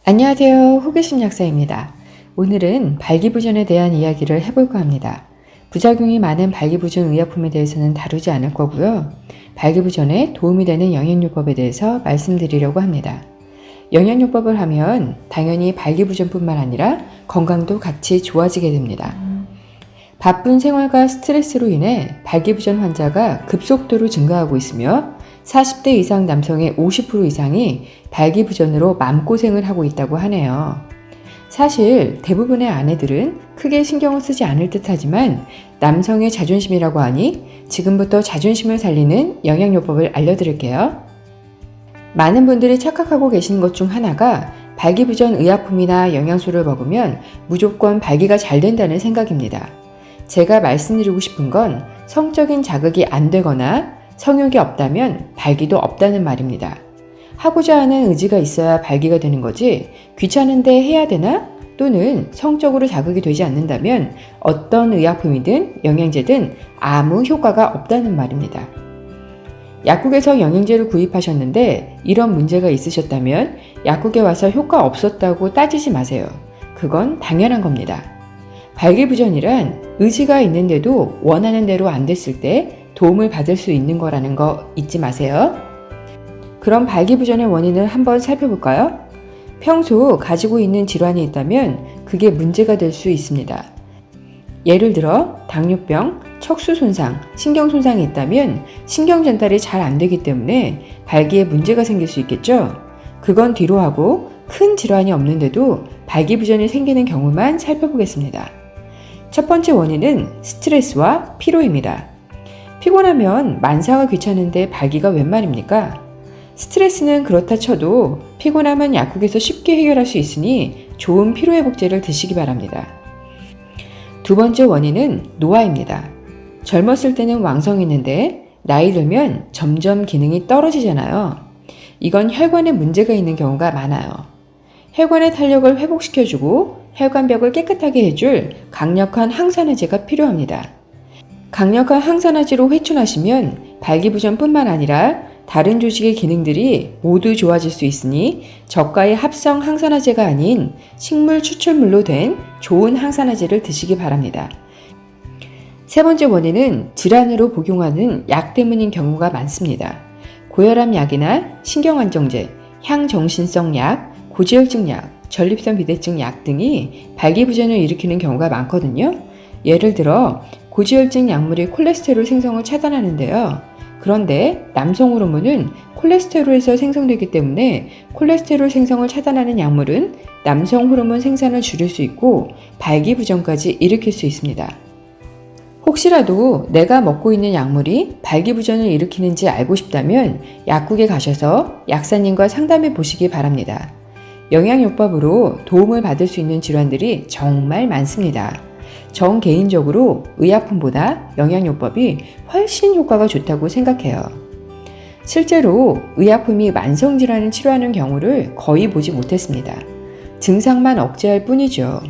안녕하세요. 호기심 약사입니다. 오늘은 발기부전에 대한 이야기를 해볼까 합니다. 부작용이 많은 발기부전 의약품에 대해서는 다루지 않을 거고요. 발기부전에 도움이 되는 영양요법에 대해서 말씀드리려고 합니다. 영양요법을 하면 당연히 발기부전뿐만 아니라 건강도 같이 좋아지게 됩니다. 바쁜 생활과 스트레스로 인해 발기부전 환자가 급속도로 증가하고 있으며 40대 이상 남성의 50% 이상이 발기부전으로 마음고생을 하고 있다고 하네요. 사실 대부분의 아내들은 크게 신경을 쓰지 않을 듯하지만 남성의 자존심이라고 하니 지금부터 자존심을 살리는 영양요법을 알려드릴게요. 많은 분들이 착각하고 계시는 것 중 하나가 발기부전 의약품이나 영양소를 먹으면 무조건 발기가 잘 된다는 생각입니다. 제가 말씀드리고 싶은 건 성적인 자극이 안 되거나 성욕이 없다면 발기도 없다는 말입니다. 하고자 하는 의지가 있어야 발기가 되는 거지 귀찮은데 해야 되나? 또는 성적으로 자극이 되지 않는다면 어떤 의약품이든 영양제든 아무 효과가 없다는 말입니다. 약국에서 영양제를 구입하셨는데 이런 문제가 있으셨다면 약국에 와서 효과 없었다고 따지지 마세요. 그건 당연한 겁니다. 발기부전이란 의지가 있는데도 원하는 대로 안 됐을 때 도움을 받을 수 있는 거라는 거 잊지 마세요. 그럼 발기부전의 원인을 한번 살펴볼까요? 평소 가지고 있는 질환이 있다면 그게 문제가 될 수 있습니다. 예를 들어 당뇨병, 척수 손상, 신경 손상이 있다면 신경 전달이 잘 안 되기 때문에 발기에 문제가 생길 수 있겠죠? 그건 뒤로 하고 큰 질환이 없는데도 발기부전이 생기는 경우만 살펴보겠습니다. 첫 번째 원인은 스트레스와 피로입니다. 피곤하면 만사가 귀찮은데 발기가 웬 말입니까? 스트레스는 그렇다 쳐도 피곤하면 약국에서 쉽게 해결할 수 있으니 좋은 피로회복제를 드시기 바랍니다. 두 번째 원인은 노화입니다. 젊었을 때는 왕성했는데 나이 들면 점점 기능이 떨어지잖아요. 이건 혈관에 문제가 있는 경우가 많아요. 혈관의 탄력을 회복시켜주고 혈관벽을 깨끗하게 해줄 강력한 항산화제가 필요합니다. 강력한 항산화제로 회춘하시면 발기부전뿐만 아니라 다른 조직의 기능들이 모두 좋아질 수 있으니 저가의 합성 항산화제가 아닌 식물 추출물로 된 좋은 항산화제를 드시기 바랍니다. 세 번째 원인은 질환으로 복용하는 약 때문인 경우가 많습니다. 고혈압 약이나 신경안정제, 향정신성 약, 고지혈증 약, 전립선 비대증 약 등이 발기부전을 일으키는 경우가 많거든요. 예를 들어 고지혈증 약물이 콜레스테롤 생성을 차단하는데요. 그런데 남성 호르몬은 콜레스테롤에서 생성되기 때문에 콜레스테롤 생성을 차단하는 약물은 남성 호르몬 생산을 줄일 수 있고 발기부전까지 일으킬 수 있습니다. 혹시라도 내가 먹고 있는 약물이 발기부전을 일으키는지 알고 싶다면 약국에 가셔서 약사님과 상담해 보시기 바랍니다. 영양요법으로 도움을 받을 수 있는 질환들이 정말 많습니다. 전 개인적으로 의약품보다 영양요법이 훨씬 효과가 좋다고 생각해요. 실제로 의약품이 만성질환을 치료하는 경우를 거의 보지 못했습니다. 증상만 억제할 뿐이죠.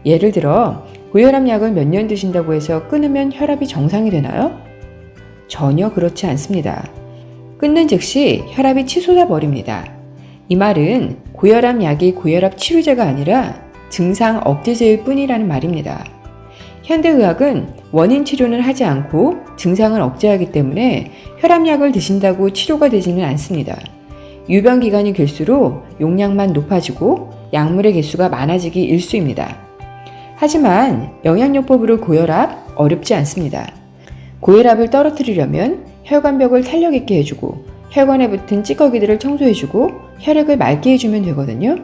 예를 들어 고혈압 약을 몇 년 드신다고 해서 끊으면 혈압이 정상이 되나요? 전혀 그렇지 않습니다. 끊는 즉시 혈압이 치솟아 버립니다. 이 말은 고혈압 약이 고혈압 치료제가 아니라 증상 억제제일 뿐이라는 말입니다. 현대의학은 원인 치료는 하지 않고 증상을 억제하기 때문에 혈압약을 드신다고 치료가 되지는 않습니다. 유병 기간이 길수록 용량만 높아지고 약물의 개수가 많아지기 일쑤입니다. 하지만 영양요법으로 고혈압 어렵지 않습니다. 고혈압을 떨어뜨리려면 혈관벽을 탄력 있게 해주고 혈관에 붙은 찌꺼기들을 청소해주고 혈액을 맑게 해주면 되거든요.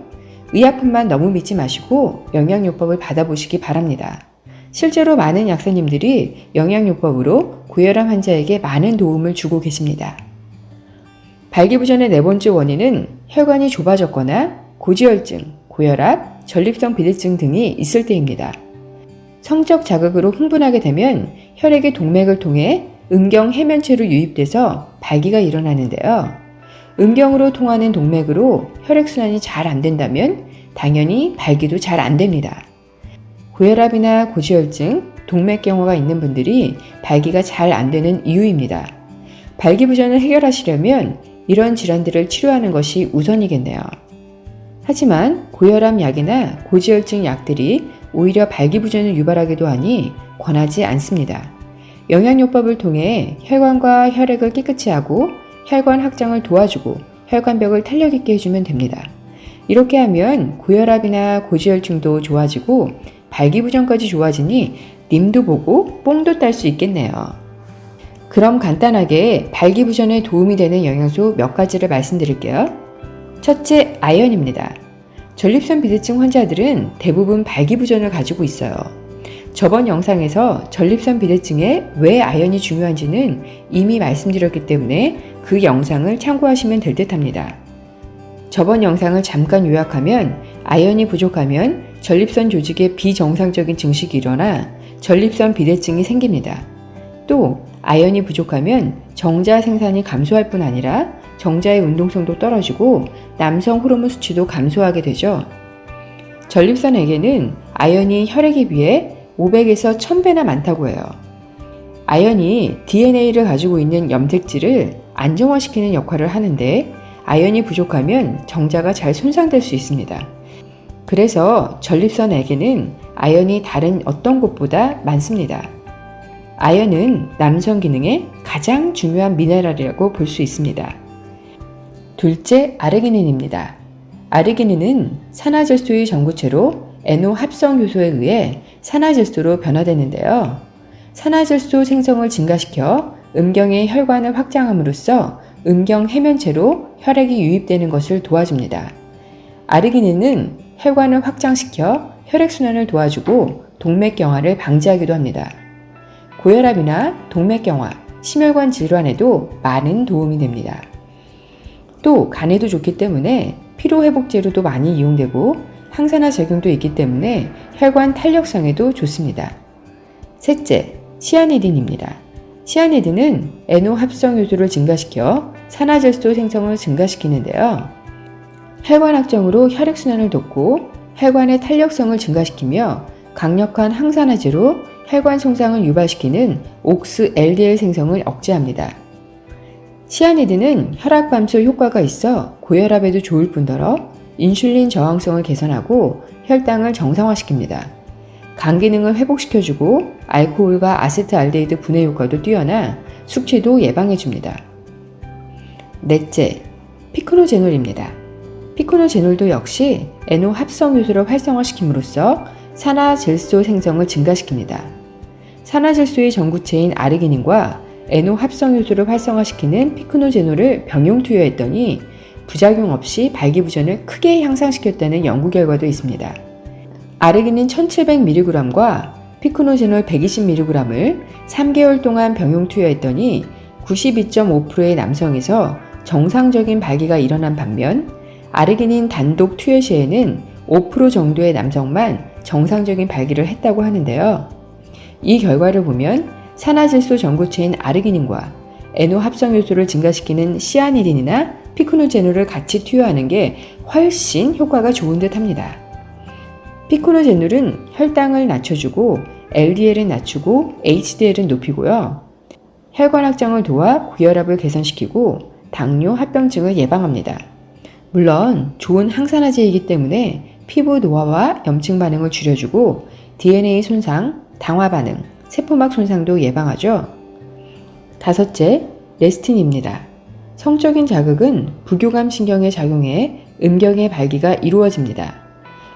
의약품만 너무 믿지 마시고 영양요법을 받아보시기 바랍니다. 실제로 많은 약사님들이 영양요법으로 고혈압 환자에게 많은 도움을 주고 계십니다. 발기부전의 네 번째 원인은 혈관이 좁아졌거나 고지혈증, 고혈압, 전립선 비대증 등이 있을 때입니다. 성적 자극으로 흥분하게 되면 혈액이 동맥을 통해 음경 해면체로 유입돼서 발기가 일어나는데요. 음경으로 통하는 동맥으로 혈액순환이 잘 안 된다면 당연히 발기도 잘 안 됩니다. 고혈압이나 고지혈증, 동맥경화가 있는 분들이 발기가 잘 안 되는 이유입니다. 발기부전을 해결하시려면 이런 질환들을 치료하는 것이 우선이겠네요. 하지만 고혈압 약이나 고지혈증 약들이 오히려 발기부전을 유발하기도 하니 권하지 않습니다. 영양요법을 통해 혈관과 혈액을 깨끗이 하고 혈관 확장을 도와주고 혈관벽을 탄력 있게 해주면 됩니다. 이렇게 하면 고혈압이나 고지혈증도 좋아지고 발기부전까지 좋아지니 님도 보고 뽕도 딸 수 있겠네요. 그럼 간단하게 발기부전에 도움이 되는 영양소 몇 가지를 말씀드릴게요. 첫째, 아연입니다. 전립선 비대증 환자들은 대부분 발기부전을 가지고 있어요. 저번 영상에서 전립선 비대증에 왜 아연이 중요한지는 이미 말씀드렸기 때문에 그 영상을 참고하시면 될 듯합니다. 저번 영상을 잠깐 요약하면 아연이 부족하면 전립선 조직에 비정상적인 증식이 일어나 전립선 비대증이 생깁니다. 또 아연이 부족하면 정자 생산이 감소할 뿐 아니라 정자의 운동성도 떨어지고 남성 호르몬 수치도 감소하게 되죠. 전립선에게는 아연이 혈액에 비해 500에서 1000배나 많다고 해요. 아연이 DNA를 가지고 있는 염색질을 안정화시키는 역할을 하는데 아연이 부족하면 정자가 잘 손상될 수 있습니다. 그래서 전립선에게는 아연이 다른 어떤 곳보다 많습니다. 아연은 남성 기능에 가장 중요한 미네랄이라고 볼 수 있습니다. 둘째, 아르기닌입니다. 아르기닌은 산화질소의 전구체로 NO 합성 효소에 의해 산화질소로 변화되는데요. 산화질소 생성을 증가시켜 음경의 혈관을 확장함으로써 음경 해면체로 혈액이 유입되는 것을 도와줍니다. 아르기닌은 혈관을 확장시켜 혈액순환을 도와주고 동맥경화를 방지하기도 합니다. 고혈압이나 동맥경화, 심혈관 질환에도 많은 도움이 됩니다. 또 간에도 좋기 때문에 피로회복제로도 많이 이용되고 항산화 작용도 있기 때문에 혈관 탄력성에도 좋습니다. 셋째, 시아니딘입니다. 시아니딘은 NO 합성 효소를 증가시켜 산화질소 생성을 증가시키는데요. 혈관 확정으로 혈액순환을 돕고 혈관의 탄력성을 증가시키며 강력한 항산화제로 혈관 손상을 유발시키는 옥스 LDL 생성을 억제합니다. 시아니딘은 혈압 감소 효과가 있어 고혈압에도 좋을 뿐더러 인슐린 저항성을 개선하고 혈당을 정상화시킵니다. 간 기능을 회복시켜주고 알코올과 아세트알데히드 분해 효과도 뛰어나 숙취도 예방해줍니다. 넷째, 피코노제놀입니다. 피코노제놀도 역시 NO 합성 효소를 활성화시킴으로써 산화질소 생성을 증가시킵니다. 산화질소의 전구체인 아르기닌과 NO 합성 효소를 활성화시키는 피코노제놀을 병용 투여했더니 부작용 없이 발기부전을 크게 향상시켰다는 연구 결과도 있습니다. 아르기닌 1700mg과 피코노제놀 120mg을 3개월 동안 병용 투여했더니 92.5%의 남성에서 정상적인 발기가 일어난 반면 아르기닌 단독 투여 시에는 5% 정도의 남성만 정상적인 발기를 했다고 하는데요. 이 결과를 보면 산화질소 전구체인 아르기닌과 NO 합성 효소를 증가시키는 시아니딘이나 피코노제놀을 같이 투여하는 게 훨씬 효과가 좋은 듯 합니다. 피코노제놀은 혈당을 낮춰주고 LDL은 낮추고 HDL은 높이고요. 혈관 확장을 도와 고혈압을 개선시키고 당뇨, 합병증을 예방합니다. 물론 좋은 항산화제이기 때문에 피부 노화와 염증 반응을 줄여주고 DNA 손상, 당화 반응, 세포막 손상도 예방하죠. 다섯째, 레스틴입니다. 성적인 자극은 부교감 신경에 작용해 음경의 발기가 이루어집니다.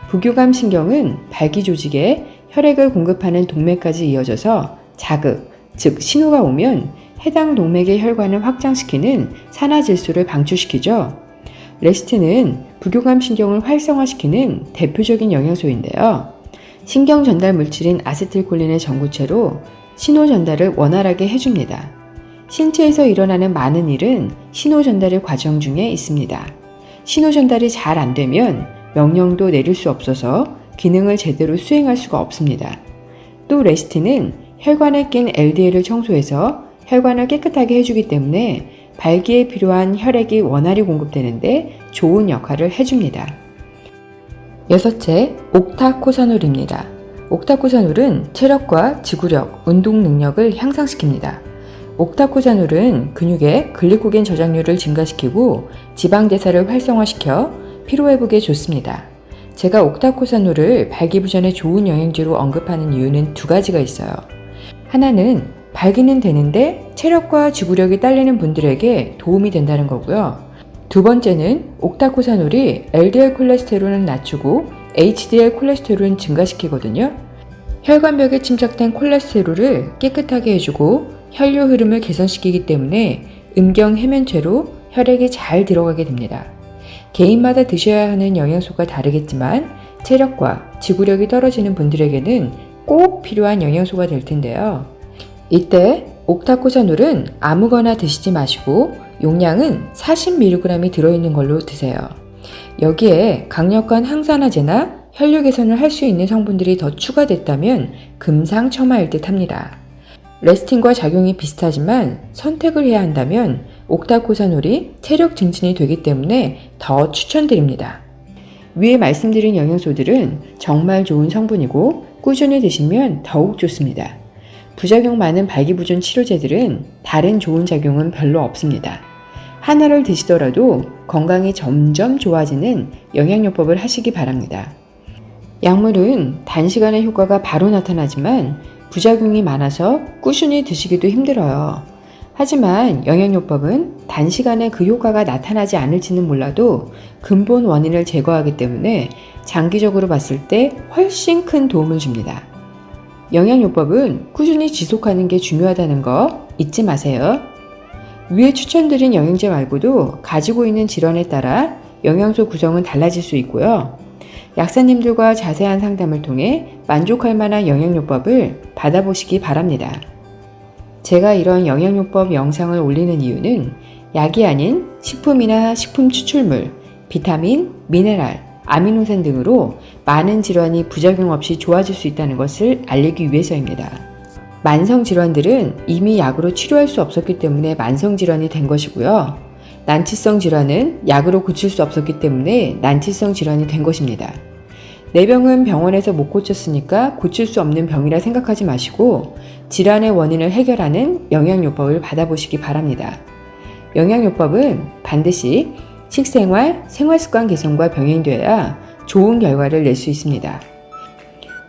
부교감 신경은 발기 조직에 혈액을 공급하는 동맥까지 이어져서 자극, 즉 신호가 오면 해당 동맥의 혈관을 확장시키는 산화질소를 방출시키죠. 레스틴은 부교감 신경을 활성화시키는 대표적인 영양소인데요. 신경 전달 물질인 아세틸콜린의 전구체로 신호 전달을 원활하게 해줍니다. 신체에서 일어나는 많은 일은 신호 전달의 과정 중에 있습니다. 신호 전달이 잘 안 되면 명령도 내릴 수 없어서 기능을 제대로 수행할 수가 없습니다. 또 레스틴은 혈관에 낀 LDL을 청소해서 혈관을 깨끗하게 해주기 때문에 발기에 필요한 혈액이 원활히 공급되는데 좋은 역할을 해줍니다. 여섯째, 옥타코사놀입니다. 옥타코사놀은 체력과 지구력, 운동 능력을 향상시킵니다. 옥타코사놀은 근육의 글리코겐 저장률을 증가시키고 지방 대사를 활성화시켜 피로회복에 좋습니다. 제가 옥타코사노를 발기부전에 좋은 영양제로 언급하는 이유는 두 가지가 있어요. 하나는 발기는 되는데 체력과 지구력이 딸리는 분들에게 도움이 된다는 거고요. 두 번째는 옥타코사놀이 LDL 콜레스테롤은 낮추고 HDL 콜레스테롤은 증가시키거든요. 혈관벽에 침착된 콜레스테롤을 깨끗하게 해주고 혈류 흐름을 개선시키기 때문에 음경 해면체로 혈액이 잘 들어가게 됩니다. 개인마다 드셔야 하는 영양소가 다르겠지만 체력과 지구력이 떨어지는 분들에게는 꼭 필요한 영양소가 될 텐데요. 이때 옥타코사놀은 아무거나 드시지 마시고 용량은 40mg이 들어있는 걸로 드세요. 여기에 강력한 항산화제나 혈류 개선을 할 수 있는 성분들이 더 추가됐다면 금상첨화일 듯 합니다. 레스틴과 작용이 비슷하지만 선택을 해야 한다면 옥타코사놀이 체력 증진이 되기 때문에 더 추천드립니다. 위에 말씀드린 영양소들은 정말 좋은 성분이고 꾸준히 드시면 더욱 좋습니다. 부작용 많은 발기부전 치료제들은 다른 좋은 작용은 별로 없습니다. 하나를 드시더라도 건강이 점점 좋아지는 영양요법을 하시기 바랍니다. 약물은 단시간에 효과가 바로 나타나지만 부작용이 많아서 꾸준히 드시기도 힘들어요. 하지만 영양요법은 단시간에 그 효과가 나타나지 않을지는 몰라도 근본 원인을 제거하기 때문에 장기적으로 봤을 때 훨씬 큰 도움을 줍니다. 영양요법은 꾸준히 지속하는 게 중요하다는 거 잊지 마세요. 위에 추천드린 영양제 말고도 가지고 있는 질환에 따라 영양소 구성은 달라질 수 있고요. 약사님들과 자세한 상담을 통해 만족할 만한 영양요법을 받아보시기 바랍니다. 제가 이런 영양요법 영상을 올리는 이유는 약이 아닌 식품이나 식품 추출물, 비타민, 미네랄, 아미노산 등으로 많은 질환이 부작용 없이 좋아질 수 있다는 것을 알리기 위해서입니다. 만성 질환들은 이미 약으로 치료할 수 없었기 때문에 만성 질환이 된 것이고요. 난치성 질환은 약으로 고칠 수 없었기 때문에 난치성 질환이 된 것입니다. 내 병은 병원에서 못 고쳤으니까 고칠 수 없는 병이라 생각하지 마시고 질환의 원인을 해결하는 영양요법을 받아보시기 바랍니다. 영양요법은 반드시 식생활, 생활습관 개선과 병행되어야 좋은 결과를 낼 수 있습니다.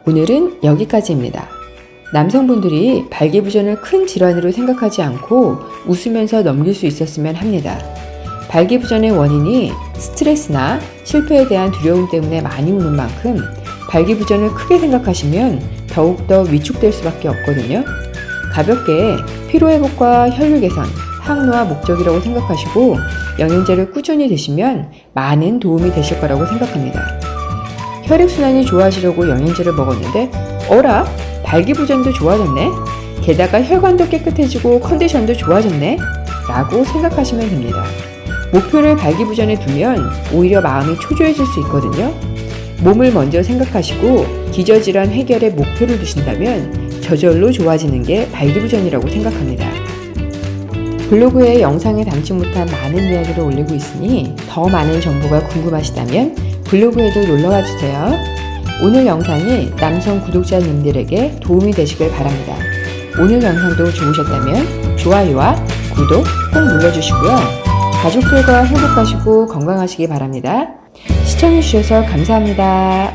오늘은 여기까지입니다. 남성분들이 발기부전을 큰 질환으로 생각하지 않고 웃으면서 넘길 수 있었으면 합니다. 발기부전의 원인이 스트레스나 실패에 대한 두려움 때문에 많이 오는 만큼 발기부전을 크게 생각하시면 더욱더 위축될 수밖에 없거든요. 가볍게 피로회복과 혈류 개선, 항노화 목적이라고 생각하시고 영양제를 꾸준히 드시면 많은 도움이 되실 거라고 생각합니다. 혈액순환이 좋아지려고 영양제를 먹었는데 어라? 발기부전도 좋아졌네? 게다가 혈관도 깨끗해지고 컨디션도 좋아졌네? 라고 생각하시면 됩니다. 목표를 발기부전에 두면 오히려 마음이 초조해질 수 있거든요. 몸을 먼저 생각하시고 기저질환 해결에 목표를 두신다면 저절로 좋아지는 게 발기부전이라고 생각합니다. 블로그에 영상에 담지 못한 많은 이야기를 올리고 있으니 더 많은 정보가 궁금하시다면 블로그에도 놀러와 주세요. 오늘 영상이 남성 구독자님들에게 도움이 되시길 바랍니다. 오늘 영상도 좋으셨다면 좋아요와 구독 꼭 눌러주시고요. 가족들과 행복하시고 건강하시기 바랍니다. 시청해주셔서 감사합니다.